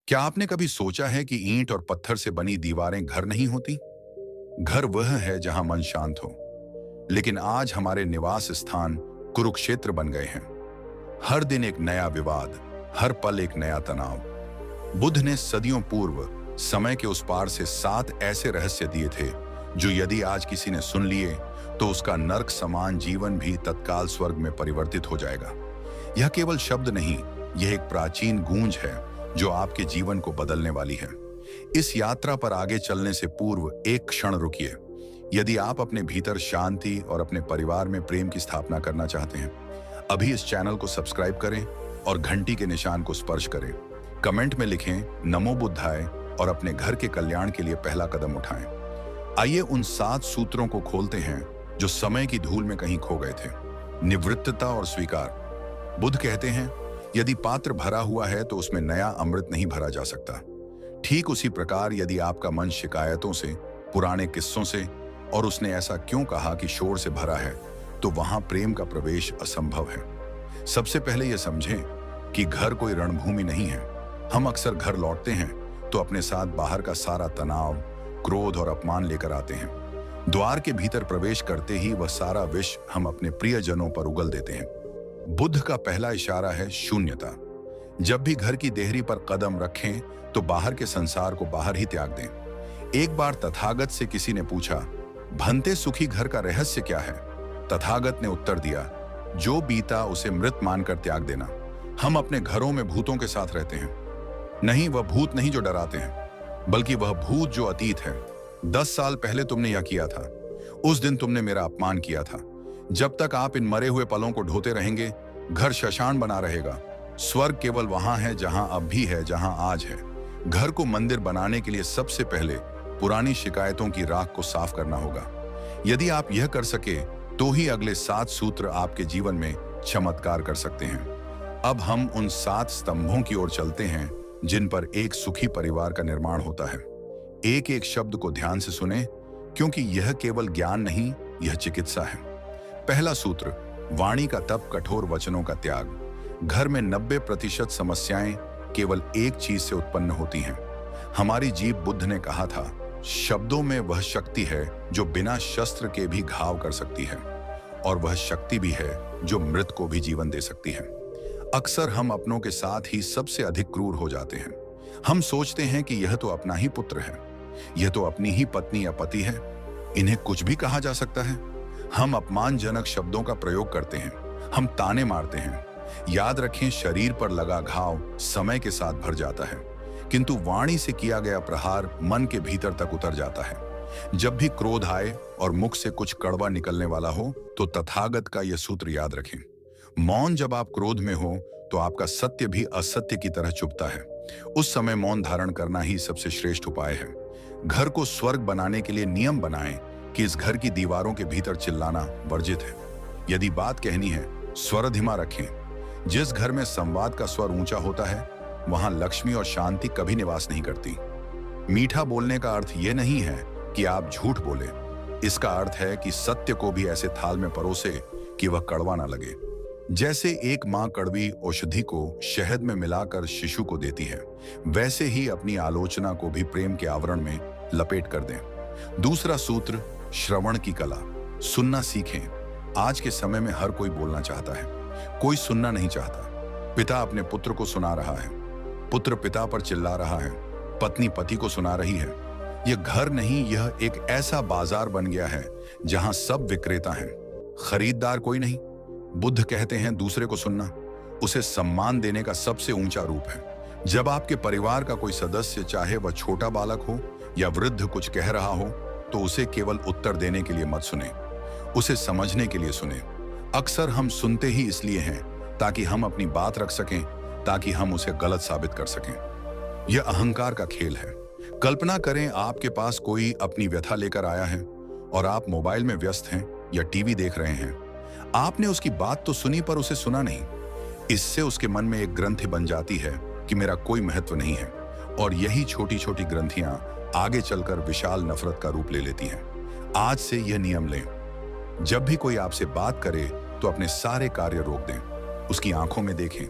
क्या आपने कभी सोचा है कि ईंट और पत्थर से बनी दीवारें घर नहीं होती? घर वह है जहां मन शांत हो। लेकिन आज हमारे निवास स्थान कुरुक्षेत्र बन गए हैं। हर दिन एक नया विवाद, हर पल एक नया तनाव। बुद्ध ने सदियों पूर्व समय के उस पार से 7 ऐसे रहस्य दिए थे जो यदि आज किसी ने सुन लिए तो उसका नर्क समान जीवन भी तत्काल स्वर्ग में परिवर्तित हो जाएगा। यह केवल शब्द नहीं, यह एक प्राचीन गूंज है जो आपके जीवन को बदलने वाली है। इस यात्रा पर आगे चलने से पूर्व एक क्षण रुकिए। यदि आप अपने भीतर शांति और अपने परिवार में प्रेम की स्थापना करना चाहते हैं, अभी इस चैनल को सब्सक्राइब करें और घंटी के निशान को स्पर्श करें। कमेंट में लिखें नमो बुद्धाय और अपने घर के कल्याण के लिए पहला कदम उठाएं। आइए उन 7 सूत्रों को खोलते हैं जो समय की धूल में कहीं खो गए थे। निवृत्तता और स्वीकार। बुद्ध कहते हैं, यदि पात्र भरा हुआ है तो उसमें नया अमृत नहीं भरा जा सकता। ठीक उसी प्रकार यदि आपका मन शिकायतों से, पुराने किस्सों से और उसने ऐसा क्यों कहा कि शोर से भरा है, तो वहां प्रेम का प्रवेश असंभव है। सबसे पहले यह समझें कि घर कोई रणभूमि नहीं है। हम अक्सर घर लौटते हैं तो अपने साथ बाहर का सारा तनाव, क्रोध और अपमान लेकर आते हैं। द्वार के भीतर प्रवेश करते ही वह सारा विष हम अपने प्रियजनों पर उगल देते हैं। बुद्ध का पहला इशारा है शून्यता। जब भी घर की देहरी पर कदम रखें तो बाहर के संसार को बाहर ही त्याग दें। एक बार तथागत से किसी ने पूछा, भनते सुखी घर का रहस्य क्या है? तथागत ने उत्तर दिया, जो बीता उसे मृत मानकर त्याग देना। हम अपने घरों में भूतों के साथ रहते हैं। नहीं, वह भूत नहीं जो डराते हैं, बल्कि वह भूत जो अतीत है। 10 साल पहले तुमने यह किया था, उस दिन तुमने मेरा अपमान किया था। जब तक आप इन मरे हुए पलों को ढोते रहेंगे, घर शशान बना रहेगा। स्वर्ग केवल वहां है जहां अब भी है, जहां आज है। घर को मंदिर बनाने के लिए सबसे पहले पुरानी शिकायतों की राख को साफ करना होगा। यदि आप यह कर सके तो ही अगले 7 सूत्र आपके जीवन में चमत्कार कर सकते हैं। अब हम उन 7 स्तंभों की ओर चलते हैं जिन पर एक सुखी परिवार का निर्माण होता है। एक एक शब्द को ध्यान से सुने, क्योंकि यह केवल ज्ञान नहीं, यह चिकित्सा है। पहला सूत्र, वाणी का तप, कठोर वचनों का त्याग। घर में 90% समस्याएं केवल एक चीज से उत्पन्न होती हैं, हमारी जीभ। बुद्ध ने कहा था, शब्दों में वह शक्ति है जो बिना शस्त्र के भी घाव कर सकती है, और वह शक्ति भी है जो मृत को भी जीवन दे सकती है। अक्सर हम अपनों के साथ ही सबसे अधिक क्रूर हो जाते हैं। हम सोचते हैं कि यह तो अपना ही पुत्र है, यह तो अपनी ही पत्नी या पति है, इन्हें कुछ भी कहा जा सकता है। हम अपमानजनक शब्दों का प्रयोग करते हैं, हम ताने मारते हैं। याद रखें, शरीर पर लगा घाव समय के साथ भर जाता है, किंतु वाणी से किया गया प्रहार मन के भीतर तक उतर जाता है। जब भी क्रोध आए और मुख से कुछ कड़वा निकलने वाला हो तो तथागत का यह सूत्र याद रखें। मौन। जब आप क्रोध में हो तो आपका सत्य भी असत्य की तरह चुभता है। उस समय मौन धारण करना ही सबसे श्रेष्ठ उपाय है। घर को स्वर्ग बनाने के लिए नियम बनाएं कि इस घर की दीवारों के भीतर चिल्लाना वर्जित है। यदि बात कहनी है, स्वर धीमा रखें। जिस घर में संवाद का स्वर ऊंचा होता है, वहां लक्ष्मी और शांति कभी निवास नहीं करती। मीठा बोलने का अर्थ यह नहीं है कि आप झूठ बोले, इसका अर्थ है कि सत्य को भी ऐसे थाल में परोसे कि वह कड़वा ना लगे। जैसे एक मां कड़वी औषधि को शहद में मिलाकर शिशु को देती है, वैसे ही अपनी आलोचना को भी प्रेम के आवरण में लपेट कर दें। दूसरा सूत्र, श्रवण की कला। सुनना सीखें। आज के समय में हर कोई बोलना चाहता है, कोई सुनना नहीं चाहता। पिता अपने पुत्र को सुना रहा है, पुत्र पिता पर चिल्ला रहा है, पत्नी पति को सुना रही है। यह घर नहीं, यह एक ऐसा बाजार बन गया है जहां सब विक्रेता हैं, खरीदार कोई नहीं। बुद्ध कहते हैं, दूसरे को सुनना उसे सम्मान देने का सबसे ऊंचा रूप है। जब आपके परिवार का कोई सदस्य, चाहे वह छोटा बालक हो या वृद्ध, कुछ कह रहा हो तो उसे केवल उत्तर देने के लिए मत सुने, उसे समझने के लिए सुने। अक्सर हम सुनते ही इसलिए हैं ताकि हम अपनी बात रख सकें, ताकि हम उसे गलत साबित कर सकें। यह अहंकार का खेल है। कल्पना करें, आपके पास कोई अपनी व्यथा लेकर आया है और आप मोबाइल में व्यस्त हैं या टीवी देख रहे हैं। आपने उसकी बात तो सुनी पर उसे सुना नहीं। इससे उसके मन में एक ग्रंथि बन जाती है कि मेरा कोई महत्व नहीं है, और यही छोटी छोटी ग्रंथियां आगे चलकर विशाल नफरत का रूप ले लेती हैं। आज से यह नियम लें, जब भी कोई आपसे बात करे तो अपने सारे कार्य रोक दें, उसकी आंखों में देखें,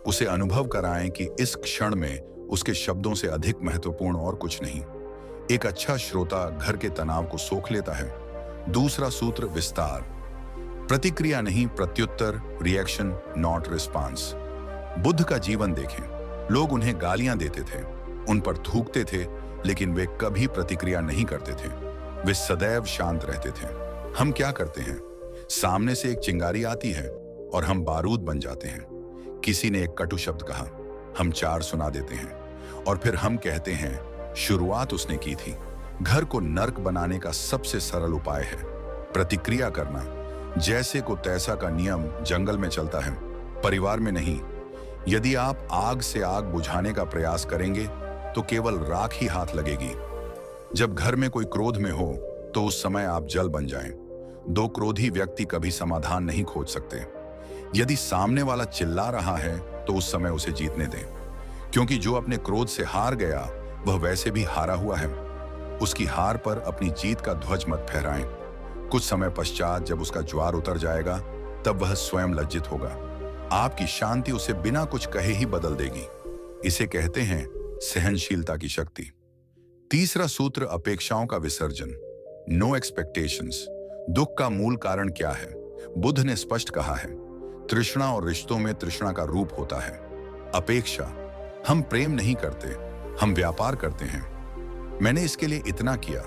उसे अनुभव कराएं कि इस क्षण में उसके शब्दों से अधिक महत्वपूर्ण और कुछ नहीं। एक अच्छा श्रोता घर के तनाव को सोख लेता है। दूसरा सूत्र विस्तार। प्रतिक्रिया नहीं प्रत्युत्तर, रिएक्शन नॉट रिस्पांस। बुद्ध का जीवन देखें। लोग उन्हें गालियां देते थे, उन पर थूकते थे, लेकिन वे कभी प्रतिक्रिया नहीं करते थे। वे सदैव शांत रहते थे। हम क्या करते हैं? सामने से एक चिंगारी आती है और हम बारूद बन जाते हैं। किसी ने एक कटु शब्द कहा, हम 4 सुना देते हैं और फिर हम कहते हैं शुरुआत उसने की थी। घर को नर्क बनाने का सबसे सरल उपाय है प्रतिक्रिया करना। जैसे को तैसा का नियम जंगल में चलता है, परिवार में नहीं। यदि आप आग से आग बुझाने का प्रयास करेंगे तो केवल राख ही हाथ लगेगी। जब घर में कोई क्रोध में हो तो उस समय आप जल बन जाएं। 2 क्रोधी व्यक्ति कभी समाधान नहीं खोज सकते। यदि सामने वाला चिल्ला रहा है तो उस समय उसे जीतने दें, क्योंकि जो अपने क्रोध से हार गया वह वैसे भी हारा हुआ है। उसकी हार पर अपनी जीत का ध्वज मत फहराएं। कुछ समय पश्चात जब उसका ज्वार उतर जाएगा तब वह स्वयं लज्जित होगा। आपकी शांति उसे बिना कुछ कहे ही बदल देगी। इसे कहते हैं सहनशीलता की शक्ति। तीसरा सूत्र अपेक्षाओं का विसर्जन। No expectations. दुख का मूल कारण क्या है? बुद्ध ने स्पष्ट कहा है, तृष्णा और रिश्तों में तृष्णा का रूप होता है अपेक्षा। हम प्रेम नहीं करते, हम व्यापार करते हैं। मैंने इसके लिए इतना किया,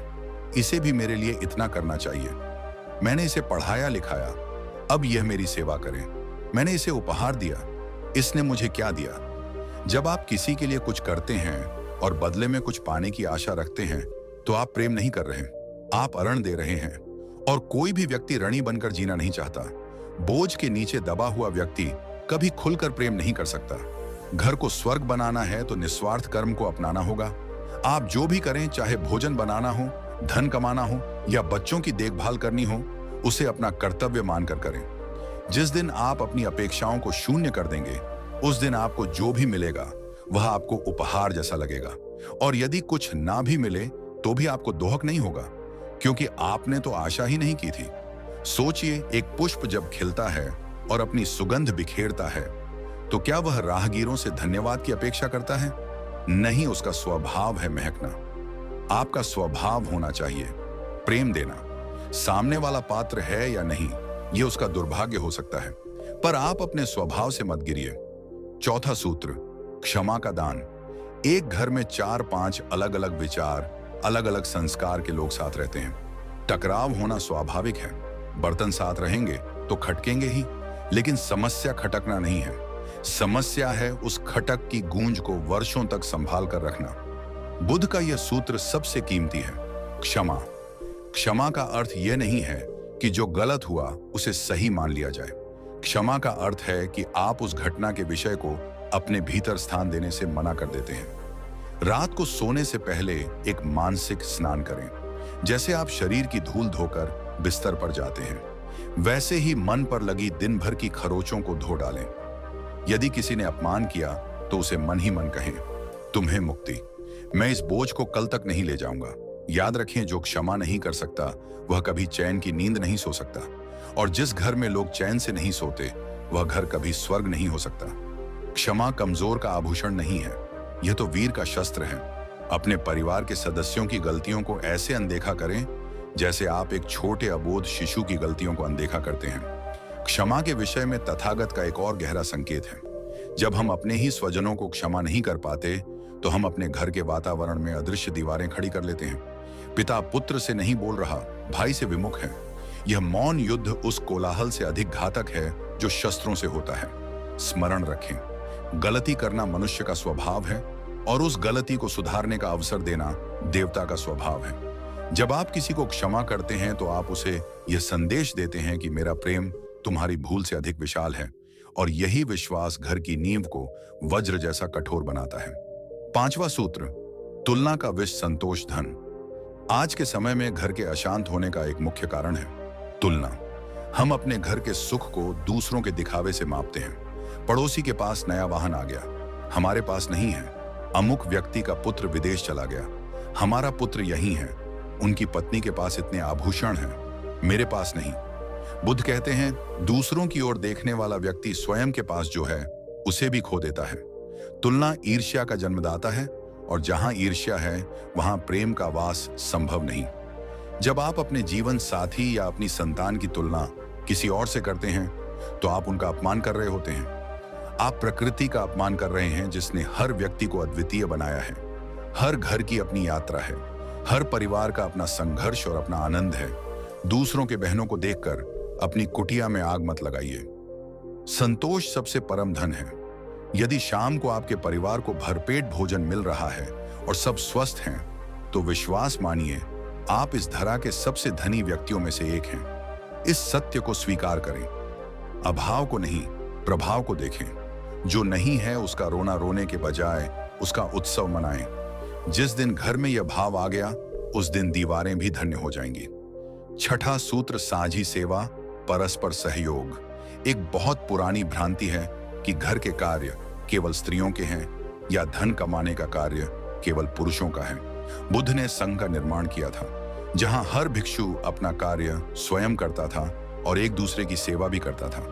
इसे भी मेरे लिए इतना करना चाहिए। मैंने इसे पढ़ाया लिखाया, अब यह मेरी सेवा करे। मैंने इसे उपहार दिया, इसने मुझे क्या दिया? जब आप किसी के लिए कुछ करते हैं और बदले में कुछ पाने की आशा रखते हैं तो आप प्रेम नहीं कर रहे, आप अरण दे रहे हैं। और कोई भी व्यक्ति ऋणी बनकर जीना नहीं चाहता। बोझ के नीचे दबा हुआ व्यक्ति कभी खुलकर प्रेम नहीं कर सकता। घर को स्वर्ग बनाना है तो निस्वार्थ कर्म को अपनाना होगा। आप जो भी करें, चाहे भोजन बनाना हो, धन कमाना हो या बच्चों की देखभाल करनी हो, उसे अपना कर्तव्य मानकर करें। जिस दिन आप अपनी अपेक्षाओं को शून्य कर देंगे, उस दिन आपको जो भी मिलेगा वह आपको उपहार जैसा लगेगा। और यदि कुछ ना भी मिले तो भी आपको दोहक नहीं होगा, क्योंकि आपने तो आशा ही नहीं की थी। सोचिए, एक पुष्प जब खिलता है और अपनी सुगंध बिखेरता है तो क्या वह राहगीरों से धन्यवाद की अपेक्षा करता है? नहीं, उसका स्वभाव है महकना। आपका स्वभाव होना चाहिए प्रेम देना। सामने वाला पात्र है या नहीं, यह उसका दुर्भाग्य हो सकता है, पर आप अपने स्वभाव से मत गिरिए। चौथा सूत्र, क्षमा का दान। एक घर में 4-5 अलग अलग विचार, अलग अलग संस्कार के लोग साथ रहते हैं। टकराव होना स्वाभाविक है। बर्तन साथ रहेंगे तो खटकेंगे ही, लेकिन समस्या खटकना नहीं है। समस्या है उस खटक की गूंज को वर्षों तक संभाल कर रखना। बुद्ध का यह सूत्र सबसे कीमती है, क्षमा। क्षमा का अर्थ यह नहीं है कि जो गलत हुआ उसे सही मान लिया जाए। क्षमा का अर्थ है कि आप उस घटना के विषय को अपने भीतर स्थान देने से मना कर देते हैं। रात को सोने से पहले एक मानसिक स्नान करें। जैसे आप शरीर की धूल धोकर बिस्तर पर जाते हैं, वैसे ही मन पर लगी दिन भर की खरोचों को धो डालें। यदि किसी ने अपमान किया तो उसे मन ही मन कहें, तुम्हें मुक्ति, मैं इस बोझ को कल तक नहीं ले जाऊंगा। याद रखें, जो क्षमा नहीं कर सकता वह कभी चैन की नींद नहीं सो सकता, और जिस घर में लोग चैन से नहीं सोते वह घर कभी स्वर्ग नहीं हो सकता। क्षमा कमजोर का आभूषण नहीं है, यह तो वीर का शस्त्र है। अपने परिवार के सदस्यों की गलतियों को ऐसे अनदेखा करें जैसे आप एक छोटे अबोध शिशु की गलतियों को अनदेखा करते हैं। क्षमा के विषय में तथागत का एक और गहरा संकेत है। जब हम अपने ही स्वजनों को क्षमा नहीं कर पाते तो हम अपने घर के वातावरण में अदृश्य दीवारें खड़ी कर लेते हैं। पिता पुत्र से नहीं बोल रहा, भाई से विमुख है। यह मौन युद्ध उस कोलाहल से अधिक घातक है जो शस्त्रों से होता है। स्मरण रखें, गलती करना मनुष्य का स्वभाव है और उस गलती को सुधारने का अवसर देना देवता का स्वभाव है। जब आप किसी को क्षमा करते हैं तो आप उसे यह संदेश देते हैं कि मेरा प्रेम तुम्हारी भूल से अधिक विशाल है, और यही विश्वास घर की नींव को वज्र जैसा कठोर बनाता है। पांचवा सूत्र, तुलना का विष संतोष धन। आज के समय में घर के अशांत होने का एक मुख्य कारण है तुलना। हम अपने घर के सुख को दूसरों के दिखावे से मापते हैं। पड़ोसी के पास नया वाहन आ गया, हमारे पास नहीं है। अमुक व्यक्ति का पुत्र विदेश चला गया, हमारा पुत्र यहीं है। उनकी पत्नी के पास इतने आभूषण हैं, मेरे पास नहीं। बुद्ध कहते हैं, दूसरों की ओर देखने वाला व्यक्ति स्वयं के पास जो है उसे भी खो देता है। तुलना ईर्ष्या का जन्मदाता है और जहां ईर्ष्या है वहां प्रेम का वास संभव नहीं। जब आप अपने जीवन साथी या अपनी संतान की तुलना किसी और से करते हैं तो आप उनका अपमान कर रहे होते हैं। आप प्रकृति का अपमान कर रहे हैं जिसने हर व्यक्ति को अद्वितीय बनाया है। हर घर की अपनी यात्रा है, हर परिवार का अपना संघर्ष और अपना आनंद है। दूसरों के बहनों को देखकर अपनी कुटिया में आग मत लगाइए। संतोष सबसे परम धन है। यदि शाम को आपके परिवार को भरपेट भोजन मिल रहा है और सब स्वस्थ हैं, तो विश्वास मानिए आप इस धरा के सबसे धनी व्यक्तियों में से एक हैं। इस सत्य को स्वीकार करें। अभाव को नहीं, प्रभाव को देखें। जो नहीं है उसका रोना रोने के बजाय उसका उत्सव मनाएं। जिस दिन घर में यह भाव आ गया उस दिन दीवारें भी धन्य हो जाएंगी। छठा सूत्र साझी सेवा, परस्पर सहयोग। एक बहुत पुरानी भ्रांति है कि घर के कार्य केवल स्त्रियों के हैं या धन कमाने का कार्य केवल पुरुषों का है। बुद्ध ने संघ का निर्माण किया था जहां हर भिक्षु अपना कार्य स्वयं करता था और एक दूसरे की सेवा भी करता था।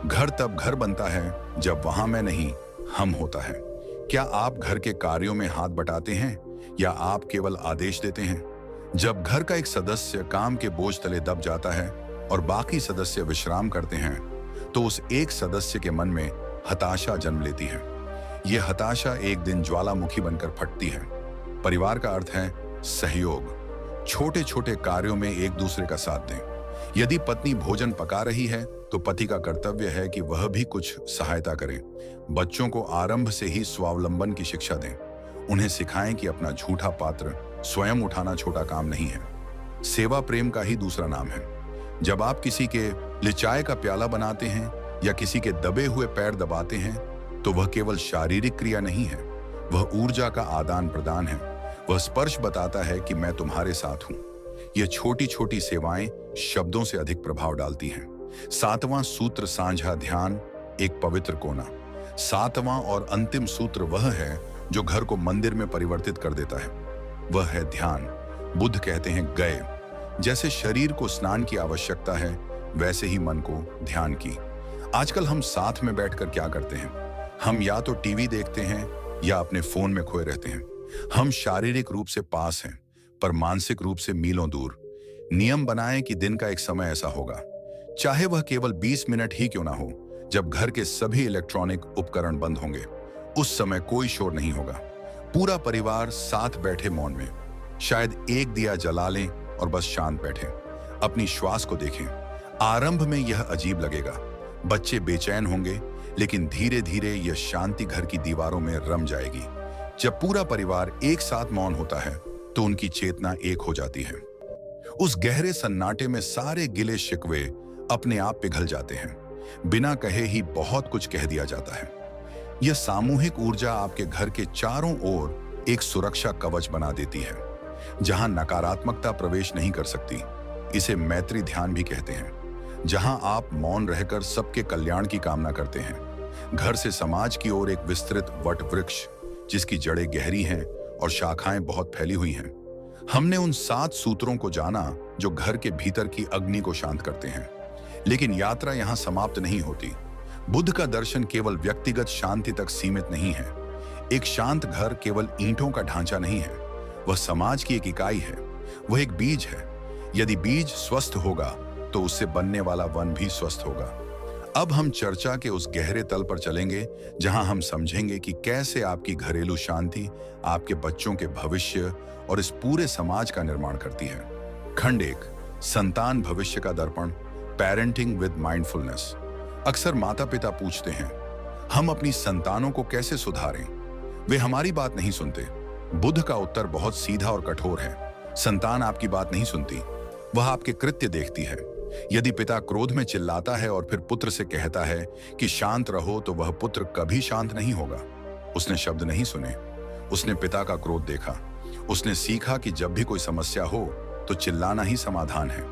घर तब घर बनता है जब वहां मैं नहीं, हम होता है। क्या आप घर के कार्यों में हाथ बटाते हैं या आप केवल आदेश देते हैं? जब घर का एक सदस्य काम के बोझ तले दब जाता है और बाकी सदस्य विश्राम करते हैं तो उस एक सदस्य के मन में हताशा जन्म लेती है। यह हताशा एक दिन ज्वालामुखी बनकर फटती है। परिवार का अर्थ है सहयोग। छोटे छोटे कार्यों में एक दूसरे का साथ दें। यदि पत्नी भोजन पका रही है तो पति का कर्तव्य है कि वह भी कुछ सहायता करे। बच्चों को आरंभ से ही स्वावलंबन की शिक्षा दें। उन्हें सिखाएं कि अपना झूठा पात्र स्वयं उठाना छोटा काम नहीं है। सेवा प्रेम का ही दूसरा नाम है। जब आप किसी के लिए चाय का प्याला बनाते हैं या किसी के दबे हुए पैर दबाते हैं तो वह केवल शारीरिक क्रिया नहीं है, वह ऊर्जा का आदान प्रदान है। वह स्पर्श बताता है कि मैं तुम्हारे साथ हूं। यह छोटी छोटी सेवाएं शब्दों से अधिक प्रभाव डालती हैं। सातवां सूत्र साझा ध्यान, एक पवित्र कोना। सातवां और अंतिम सूत्र वह है जो घर को मंदिर में परिवर्तित कर देता है, वह है ध्यान। बुद्ध कहते हैं गए। जैसे शरीर को स्नान की आवश्यकता है वैसे ही मन को ध्यान की। आजकल हम साथ में बैठकर क्या करते हैं? हम या तो टीवी देखते हैं या अपने फोन में खोए रहते हैं। हम शारीरिक रूप से पास हैं पर मानसिक रूप से मीलों दूर। नियम बनाएं कि दिन का एक समय ऐसा होगा, चाहे वह केवल 20 मिनट ही क्यों ना हो, जब घर के सभी इलेक्ट्रॉनिक उपकरण बंद होंगे। उस समय कोई शोर नहीं होगा। पूरा परिवार साथ बैठे मौन में। शायद एक दिया जला लें और बस शांत बैठें। अपनी श्वास को देखें। आरंभ में यह अजीब लगेगा, बच्चे बेचैन होंगे, लेकिन धीरे धीरे यह शांति घर की दीवारों में रम जाएगी। जब पूरा परिवार एक साथ मौन होता है तो उनकी चेतना एक हो जाती है। उस गहरे सन्नाटे में सारे गिले शिकवे अपने आप पिघल जाते हैं। बिना कहे ही बहुत कुछ कह दिया जाता है। यह सामूहिक ऊर्जा आपके घर के चारों ओर एक सुरक्षा कवच बना देती है जहां नकारात्मकता प्रवेश नहीं कर सकती। इसे मैत्री ध्यान भी कहते हैं, जहां आप मौन रहकर सबके कल्याण की कामना करते हैं। घर से समाज की ओर एक विस्तृत वट वृक्ष जिसकी जड़ें गहरी हैं और शाखाएं बहुत फैली हुई हैं। हमने उन 7 सूत्रों को जाना जो घर के भीतर की अग्नि को शांत करते हैं, लेकिन यात्रा यहां समाप्त नहीं होती। बुद्ध का दर्शन केवल व्यक्तिगत शांति तक सीमित नहीं है। एक शांत घर केवल ईंटों का ढांचा नहीं है, वह समाज की एक इकाई है। वह एक बीज है। यदि बीज स्वस्थ होगा तो उससे बनने वाला वन भी स्वस्थ होगा। अब हम चर्चा के उस गहरे तल पर चलेंगे जहां हम समझेंगे कि कैसे आपकी घरेलू शांति आपके बच्चों के भविष्य और इस पूरे समाज का निर्माण करती है। खंड 1, संतान भविष्य का दर्पण, पेरेंटिंग विद माइंडफुलनेस। अक्सर माता पिता पूछते हैं, हम अपनी संतानों को कैसे सुधारें? वे हमारी बात नहीं सुनते। बुद्ध का उत्तर बहुत सीधा और कठोर है। संतान आपकी बात नहीं सुनती, वह आपके कृत्य देखती है। यदि पिता क्रोध में चिल्लाता है और फिर पुत्र से कहता है कि शांत रहो, तो वह पुत्र कभी शांत नहीं होगा। उसने शब्द नहीं सुने, उसने पिता का क्रोध देखा। उसने सीखा कि जब भी कोई समस्या हो तो चिल्लाना ही समाधान है।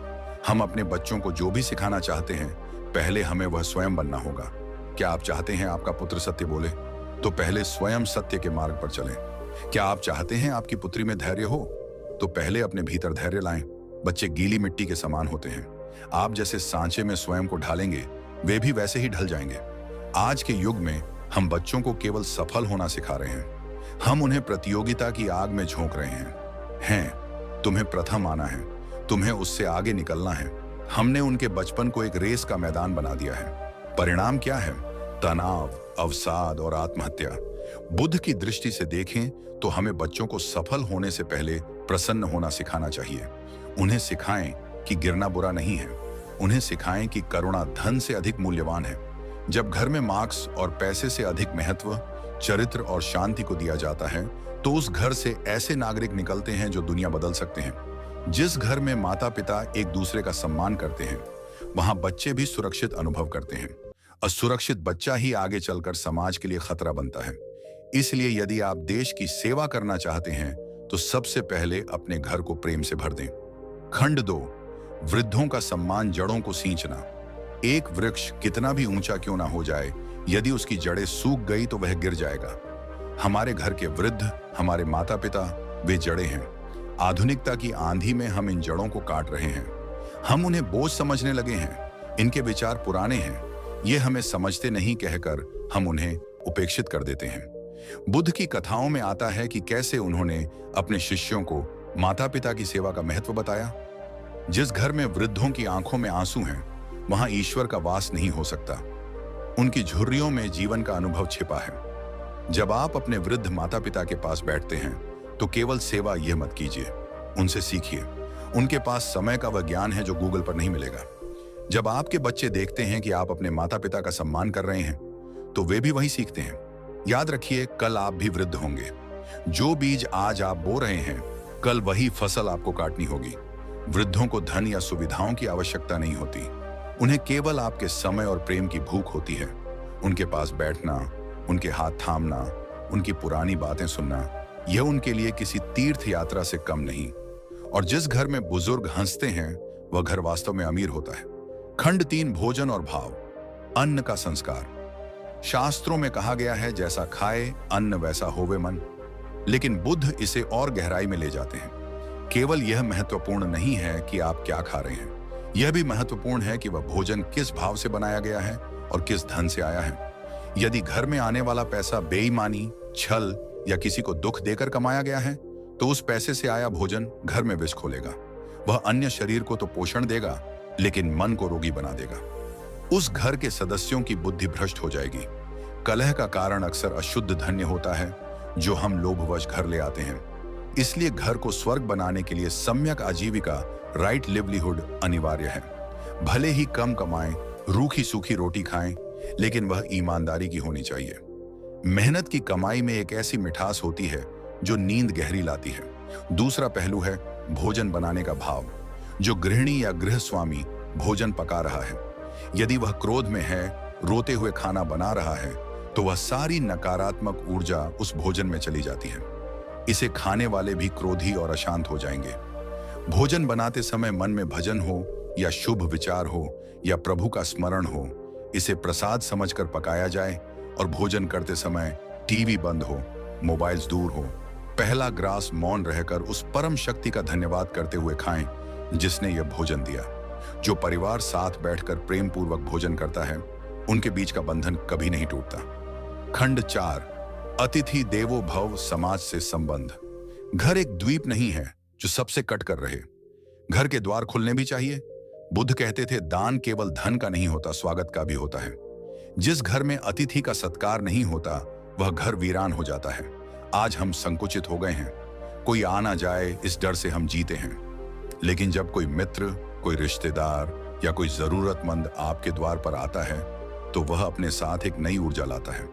हम अपने बच्चों को जो भी सिखाना चाहते हैं, पहले हमें वह स्वयं बनना होगा। क्या आप चाहते हैं आपका पुत्र सत्य बोले? तो पहले स्वयं सत्य के मार्ग पर चलें। क्या आप चाहते हैं आपकी पुत्री में धैर्य हो? तो पहले अपने भीतर धैर्य लाएं। बच्चे गीली मिट्टी के समान होते हैं। आप जैसे सांचे में स्वयं को ढालेंगे, वे भी वैसे ही ढल जाएंगे। आज के युग में हम बच्चों को केवल सफल होना सिखा रहे हैं। हम उन्हें प्रतियोगिता की आग में झोंक रहे हैं। तुम्हें प्रथम आना है, तुम्हें उससे आगे निकलना है। हमने उनके बचपन को एक रेस का मैदान बना दिया है। परिणाम क्या है? तनाव, अवसाद और आत्महत्या। बुद्ध की दृष्टि से देखें तो हमें बच्चों को सफल होने से पहले प्रसन्न होना सिखाना चाहिए। उन्हें सिखाएं कि गिरना बुरा नहीं है। उन्हें सिखाएं कि करुणा धन से अधिक मूल्यवान है। जब घर में मार्क्स और पैसे से अधिक महत्व चरित्र और शांति को दिया जाता है तो उस घर से ऐसे नागरिक निकलते हैं जो दुनिया बदल सकते हैं। जिस घर में माता पिता एक दूसरे का सम्मान करते हैं वहां बच्चे भी सुरक्षित अनुभव करते हैं। असुरक्षित बच्चा ही आगे चलकर समाज के लिए खतरा बनता है। इसलिए यदि आप देश की सेवा करना चाहते हैं तो सबसे पहले अपने घर को प्रेम से भर दें। खंड 2, वृद्धों का सम्मान, जड़ों को सींचना। एक वृक्ष कितना भी ऊंचा क्यों ना हो जाए, यदि उसकी जड़ें सूख गई तो वह गिर जाएगा। हमारे घर के वृद्ध हमारे माता पिता, वे जड़ें हैं। आधुनिकता की आंधी में हम इन जड़ों को काट रहे हैं। हम उन्हें बोझ समझने लगे हैं। इनके विचार पुराने हैं, ये हमें समझते नहीं कहकर हम उन्हें उपेक्षित कर देते हैं। बुद्ध की कथाओं में आता है कि कैसे उन्होंने अपने शिष्यों को माता पिता की सेवा का महत्व बताया। जिस घर में वृद्धों की आंखों में आंसू हैं, वहां ईश्वर का वास नहीं हो सकता। उनकी झुर्रियों में जीवन का अनुभव छिपा है। जब आप अपने वृद्ध माता पिता के पास बैठते हैं तो केवल सेवा यह मत कीजिए, उनसे सीखिए। उनके पास समय का वह ज्ञान है जो गूगल पर नहीं मिलेगा। जब आपके बच्चे देखते हैं कि आप अपने माता पिता का सम्मान कर रहे हैं तो वे भी वही सीखते हैं। याद रखिए, कल आप भी वृद्ध होंगे। जो बीज आज आप बो रहे हैं, कल वही फसल आपको काटनी होगी। वृद्धों को धन या सुविधाओं की आवश्यकता नहीं होती, उन्हें केवल आपके समय और प्रेम की भूख होती है। उनके पास बैठना, उनके हाथ थामना, उनकी पुरानी बातें सुनना, यह उनके लिए किसी तीर्थ यात्रा से कम नहीं। और जिस घर में बुजुर्ग हंसते हैं वह घर वास्तव में अमीर होता है। खंड 3, भोजन और भाव, अन्न का संस्कार। शास्त्रों में कहा गया है, जैसा खाए अन्न वैसा होवे मन। लेकिन बुद्ध इसे और गहराई में ले जाते हैं। केवल यह महत्वपूर्ण नहीं है कि आप क्या खा रहे हैं, यह भी महत्वपूर्ण है कि वह भोजन किस भाव से बनाया गया है और किस धन से आया है। यदि घर में आने वाला पैसा बेईमानी, छल या किसी को दुख देकर कमाया गया है तो उस पैसे से आया भोजन घर में विष खोलेगा। वह अन्य शरीर को तो पोषण देगा लेकिन मन को रोगी बना देगा। उस घर के सदस्यों की बुद्धि भ्रष्ट हो जाएगी। कलह का कारण अक्सर अशुद्ध धन्य होता है जो हम लोभवश घर ले आते हैं। इसलिए घर को स्वर्ग बनाने के लिए सम्यक आजीविका, राइट लिवलीहुड अनिवार्य है। भले ही कम कमाएं, रूखी सूखी रोटी खाएं, लेकिन वह ईमानदारी की होनी चाहिए। मेहनत की कमाई में एक ऐसी मिठास होती है जो नींद गहरी लाती है। दूसरा पहलू है भोजन बनाने का भाव। जो गृहिणी या गृहस्वामी भोजन पका रहा है, यदि वह क्रोध में है, रोते हुए खाना बना रहा है, तो वह सारी नकारात्मक ऊर्जा उस भोजन में चली जाती है। इसे खाने वाले भी क्रोधी और अशांत हो जाएंगे। भोजन बनाते समय मन में भजन हो या शुभ विचार हो या प्रभु का स्मरण हो, इसे प्रसाद समझकर पकाया जाए। और भोजन करते समय टीवी बंद हो, मोबाइल्स दूर हो। पहला ग्रास मौन रहकर उस परम शक्ति का धन्यवाद करते हुए खाएं जिसने यह भोजन दिया। जो परिवार साथ बैठकर प्रेम पूर्वक भोजन करता है, उनके बीच का बंधन कभी नहीं टूटता। खंड 4, अतिथि देवो भव, समाज से संबंध। घर एक द्वीप नहीं है जो सबसे कट कर रहे। घर के द्वार खुलने भी चाहिए। बुद्ध कहते थे, दान केवल धन का नहीं होता, स्वागत का भी होता है। जिस घर में अतिथि का सत्कार नहीं होता वह घर वीरान हो जाता है। आज हम संकुचित हो गए हैं। कोई आ ना जाए इस डर से हम जीते हैं। लेकिन जब कोई मित्र, कोई रिश्तेदार या कोई जरूरतमंद आपके द्वार पर आता है तो वह अपने साथ एक नई ऊर्जा लाता है।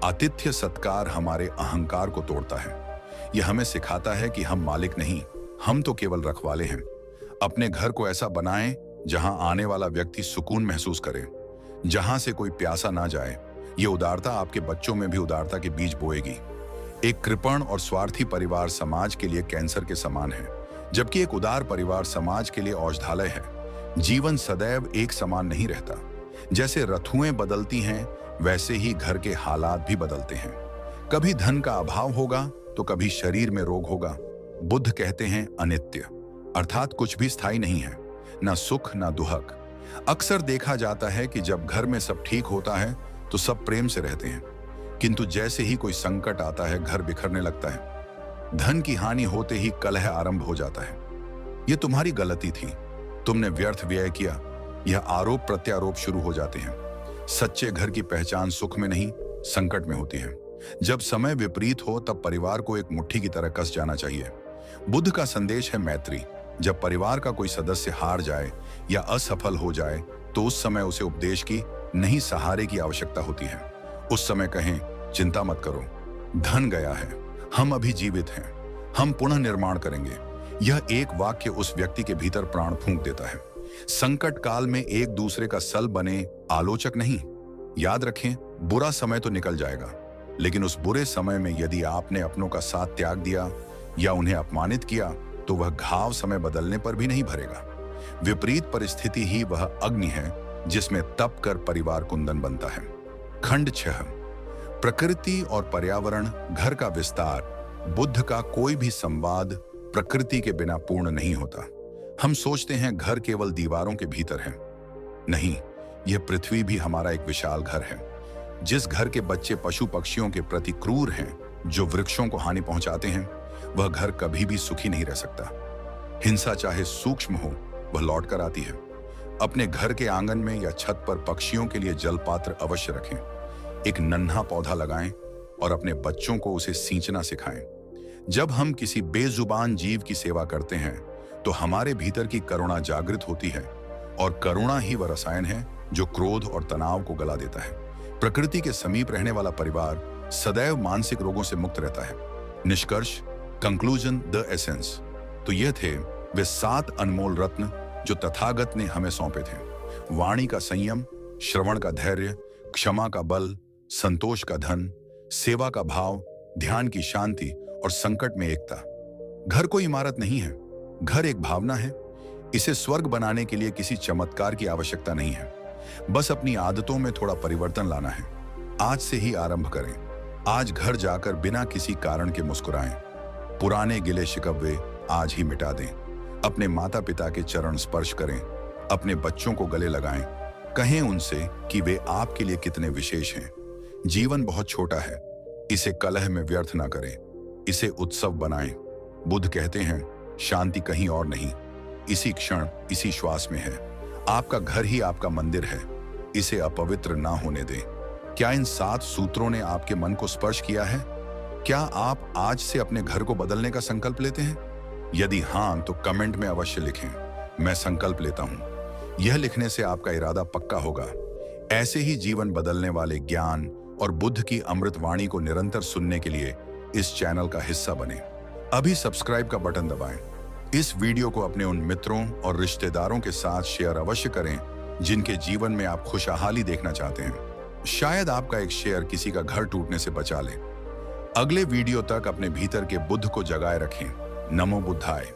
आतिथ्य सत्कार हमारे अहंकार को तोड़ता है। यह हमें सिखाता है कि हम मालिक नहीं, हम तो केवल रखवाले हैं। अपने घर को ऐसा बनाएं जहां आने वाला व्यक्ति सुकून महसूस करे, जहां से कोई प्यासा ना जाए। यह उदारता आपके बच्चों में भी उदारता के बीज बोएगी। एक कृपण और स्वार्थी परिवार समाज के लिए कैंसर के समान है, जबकि एक उदार परिवार समाज के लिए औषधालय है। जीवन सदैव एक समान नहीं रहता। जैसे ऋतुएं बदलती हैं, वैसे ही घर के हालात भी बदलते हैं। कभी धन का अभाव होगा तो कभी शरीर में रोग होगा। बुद्ध कहते हैं अनित्य, अर्थात कुछ भी स्थायी नहीं है, ना सुख ना दुहक। अक्सर देखा जाता है कि जब घर में सब ठीक होता है तो सब प्रेम से रहते हैं। किंतु जैसे ही कोई संकट आता है, घर बिखरने लगता है। धन की हानि होते ही कलह आरंभ हो जाता है। यह तुम्हारी गलती थी, तुमने व्यर्थ व्यय किया। यह आरोप प्रत्यारोप शुरू हो जाते हैं। सच्चे घर की पहचान सुख में नहीं, संकट में होती है। जब समय विपरीत हो तब परिवार को एक मुट्ठी की तरह कस जाना चाहिए। बुद्ध का संदेश है मैत्री। जब परिवार का कोई सदस्य हार जाए या असफल हो जाए तो उस समय उसे उपदेश की नहीं, सहारे की आवश्यकता होती है। उस समय कहें, चिंता मत करो, धन गया है, हम अभी जीवित हैं, हम पुनः निर्माण करेंगे। यह एक वाक्य उस व्यक्ति के भीतर प्राण फूंक देता है। संकट काल में एक दूसरे का सल बने, आलोचक नहीं। याद रखें, बुरा समय तो निकल जाएगा, लेकिन उस बुरे समय में यदि आपने अपनों का साथ त्याग दिया या उन्हें अपमानित किया तो वह घाव समय बदलने पर भी नहीं भरेगा। विपरीत परिस्थिति ही वह अग्नि है जिसमें तप कर परिवार कुंदन बनता है। खंड 6, प्रकृति और पर्यावरण, घर का विस्तार। बुद्ध का कोई भी संवाद प्रकृति के बिना पूर्ण नहीं होता। हम सोचते हैं घर केवल दीवारों के भीतर है। नहीं, यह पृथ्वी भी हमारा एक विशाल घर है। जिस घर के बच्चे पशु पक्षियों के प्रति क्रूर हैं, जो वृक्षों को हानि पहुंचाते हैं, वह घर कभी भी सुखी नहीं रह सकता। हिंसा चाहे सूक्ष्म हो, वह लौट कर आती है। अपने घर के आंगन में या छत पर पक्षियों के लिए जल पात्र अवश्य रखें। एक नन्हा पौधा लगाएं और अपने बच्चों को उसे सींचना सिखाएं। जब हम किसी बेजुबान जीव की सेवा करते हैं तो हमारे भीतर की करुणा जागृत होती है, और करुणा ही वह रसायन है जो क्रोध और तनाव को गला देता है। प्रकृति के समीप रहने वाला परिवार सदैव मानसिक रोगों से मुक्त रहता है। निष्कर्ष, कंक्लूजन, द एसेंस। तो ये थे वे 7 अनमोल रत्न जो तथागत ने हमें सौंपे थे। वाणी का संयम, श्रवण का धैर्य, क्षमा का बल, संतोष का धन, सेवा का भाव, ध्यान की शांति और संकट में एकता। घर कोई इमारत नहीं है, घर एक भावना है। इसे स्वर्ग बनाने के लिए किसी चमत्कार की आवश्यकता नहीं है, बस अपनी आदतों में थोड़ा परिवर्तन लाना है। आज से ही आरंभ करें। आज घर जाकर बिना किसी कारण के मुस्कुराएं। पुराने गिले शिकवे आज ही मिटा दें। अपने माता पिता के चरण स्पर्श करें। अपने बच्चों को गले लगाएं। कहें उनसे कि वे आपके लिए कितने विशेष हैं। जीवन बहुत छोटा है, इसे कलह में व्यर्थ ना करें, इसे उत्सव बनाएं। बुद्ध कहते हैं, शांति कहीं और नहीं, इसी क्षण, इसी श्वास में है। आपका घर ही आपका मंदिर है, इसे अपवित्र ना होने दें। क्या इन 7 सूत्रों ने आपके मन को स्पर्श किया है? क्या आप आज से अपने घर को बदलने का संकल्प लेते हैं? यदि हाँ, तो कमेंट में अवश्य लिखें, मैं संकल्प लेता हूं। यह लिखने से आपका इरादा पक्का होगा। ऐसे ही जीवन बदलने वाले ज्ञान और बुद्ध की अमृत वाणी को निरंतर सुनने के लिए इस चैनल का हिस्सा बने। अभी सब्सक्राइब का बटन दबाएं। इस वीडियो को अपने उन मित्रों और रिश्तेदारों के साथ शेयर अवश्य करें जिनके जीवन में आप खुशहाली देखना चाहते हैं। शायद आपका एक शेयर किसी का घर टूटने से बचा ले। अगले वीडियो तक अपने भीतर के बुद्ध को जगाए रखें। नमो बुद्धाय।